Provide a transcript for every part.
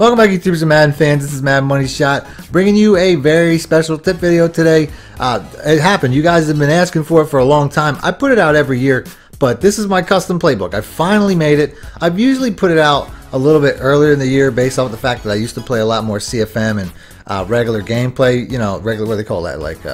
Welcome back, YouTubers and Madden fans. This is Madden Money Shot, bringing you a very special tip video today. It happened. You guys have been asking for it for a long time. I put it out every year, but this is my custom playbook. I finally made it. I've usually put it out a little bit earlier in the year based off the fact that I used to play a lot more CFM and regular gameplay. You know, regular, what do they call that? Like,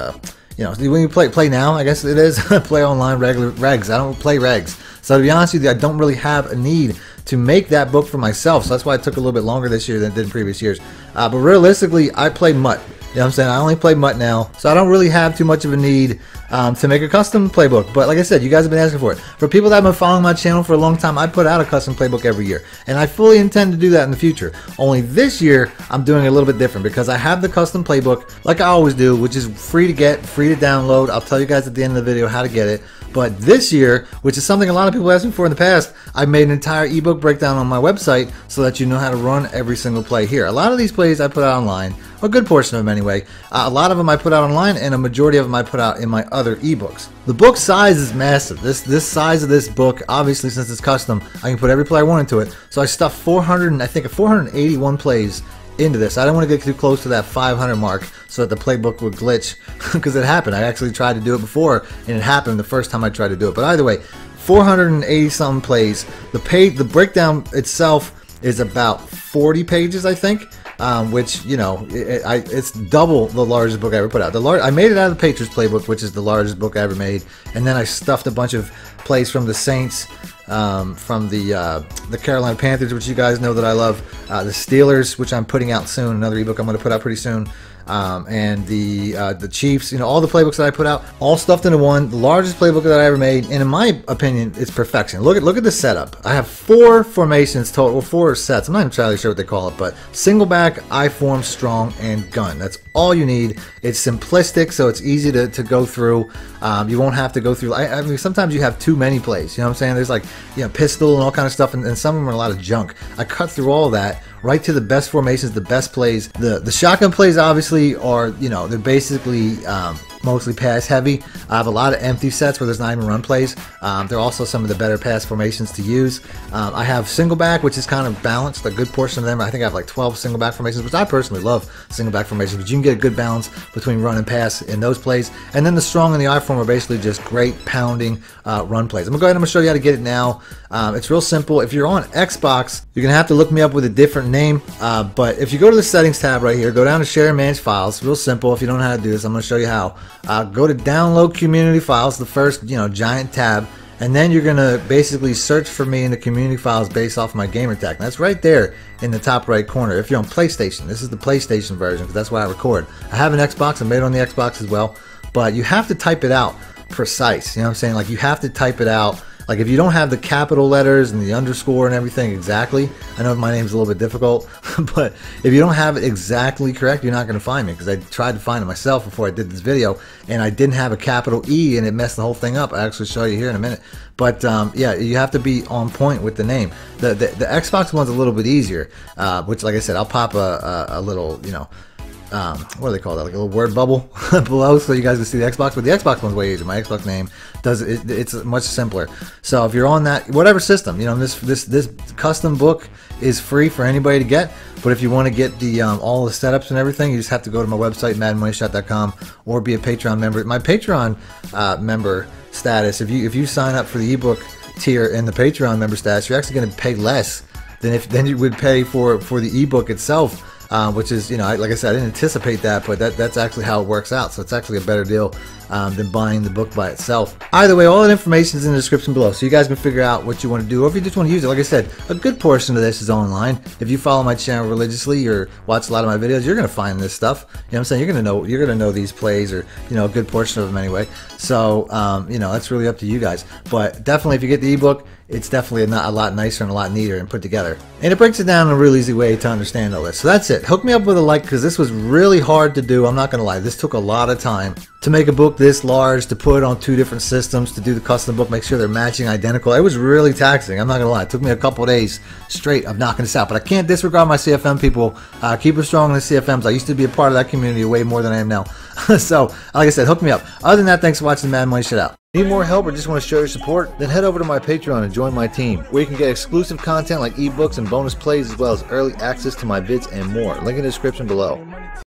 you know, when you play now, I guess it is, play online, regular regs. I don't play regs. So to be honest with you, I don't really have a need to make that book for myself. So that's why it took a little bit longer this year than it did in previous years. But realistically, I play MUT. You know what I'm saying? I only play MUT now, so I don't really have too much of a need to make a custom playbook. But like I said, you guys have been asking for it. For people that have been following my channel for a long time, I put out a custom playbook every year. And I fully intend to do that in the future. Only this year, I'm doing it a little bit different because I have the custom playbook, like I always do, which is free to get, free to download. I'll tell you guys at the end of the video how to get it. But this year, which is something a lot of people asked me for in the past, I made an entire ebook breakdown on my website so that you know how to run every single play here. A lot of these plays I put out online, a good portion of them anyway. A lot of them I put out online, and a majority of them I put out in my other ebooks. The book size is massive. This size of this book, obviously since it's custom, I can put every play I want into it. So I stuffed 481 plays into this. I don't want to get too close to that 500 mark so that the playbook would glitch because it happened. I actually tried to do it before and it happened the first time I tried to do it. But either way, 480 something plays. The breakdown itself is about 40 pages, I think, which, you know, it's double the largest book I ever put out. I made it out of the Patriots playbook, which is the largest book I ever made, and then I stuffed a bunch of plays from the Saints, from the Carolina Panthers, which you guys know that I love, the Steelers, which I'm putting out soon, another ebook I'm going to put out pretty soon, and the Chiefs. You know, all the playbooks that I put out, all stuffed into one, the largest playbook that I ever made, and in my opinion, it's perfection. Look at the setup. I have 4 formations total, well, 4 sets. I'm not entirely sure what they call it, but single back, I form, strong, and gun. That's all you need. It's simplistic, so it's easy to go through. You won't have to go through. I mean, sometimes you have too many plays. You know what I'm saying? There's like, you know, pistol and all kind of stuff, and some of them are a lot of junk. I cut through all that right to the best formations, the best plays. The shotgun plays obviously are, you know, they're basically mostly pass heavy. I have a lot of empty sets where there's not even run plays. They're also some of the better pass formations to use. I have single back, which is kind of balanced, a good portion of them. I think I have like 12 single back formations, which I personally love single back formations, but you can get a good balance between run and pass in those plays. And then the strong and the I form are basically just great pounding run plays. I'm gonna show you how to get it now. It's real simple. If you're on Xbox, you're gonna have to look me up with a different name, but if you go to the settings tab right here, go down to share and manage files. Real simple. If you don't know how to do this, I'm gonna show you how. Go to download community files, the first, you know, giant tab, and then you're gonna basically search for me in the community files based off my gamer tag. And that's right there in the top right corner. If you're on PlayStation, this is the PlayStation version because that's why I record. I have an Xbox. I made it on the Xbox as well, but you have to type it out precise. You know what I'm saying? Like, you have to type it out. Like, if you don't have the capital letters and the underscore and everything exactly, I know my name's a little bit difficult, but if you don't have it exactly correct, you're not going to find me, because I tried to find it myself before I did this video, and I didn't have a capital E, and it messed the whole thing up. I'll actually show you here in a minute. But yeah, you have to be on point with the name. The Xbox one's a little bit easier, which, like I said, I'll pop a little, you know, what do they call that, like a little word bubble below so you guys can see the Xbox. But the Xbox one's way easier. My Xbox name does it's much simpler. So if you're on that, whatever system, you know, this custom book is free for anybody to get. But if you want to get the all the setups and everything, you just have to go to my website, MADDENMONEYSHOT.com, or be a Patreon member. My Patreon member status, if you sign up for the ebook tier in the Patreon member status, you're actually going to pay less than you would pay for the ebook itself. Which is, you know, like I said, I didn't anticipate that, but that's actually how it works out. So it's actually a better deal than buying the book by itself. Either way, all that information is in the description below, so you guys can figure out what you want to do, or if you just want to use it. Like I said, a good portion of this is online. If you follow my channel religiously or watch a lot of my videos, you're gonna find this stuff. You know what I'm saying? You're gonna know these plays, or, you know, a good portion of them anyway. So you know, that's really up to you guys. But definitely, if you get the ebook, it's definitely a lot nicer and a lot neater and put together. And it breaks it down in a real easy way to understand all this. So that's it. Hook me up with a like, because this was really hard to do. I'm not going to lie. This took a lot of time to make a book this large to put on 2 different systems to do the custom book, make sure they're matching identical. It was really taxing. I'm not gonna lie. It took me a couple days straight of knocking this out, but I can't disregard my CFM people. Keep it strong in the CFMs. I used to be a part of that community way more than I am now. So, like I said, hook me up. Other than that, thanks for watching the Madden Money Shot out. Need more help or just want to show your support? Then head over to my Patreon and join my team, where you can get exclusive content like ebooks and bonus plays, as well as early access to my vids and more. Link in the description below.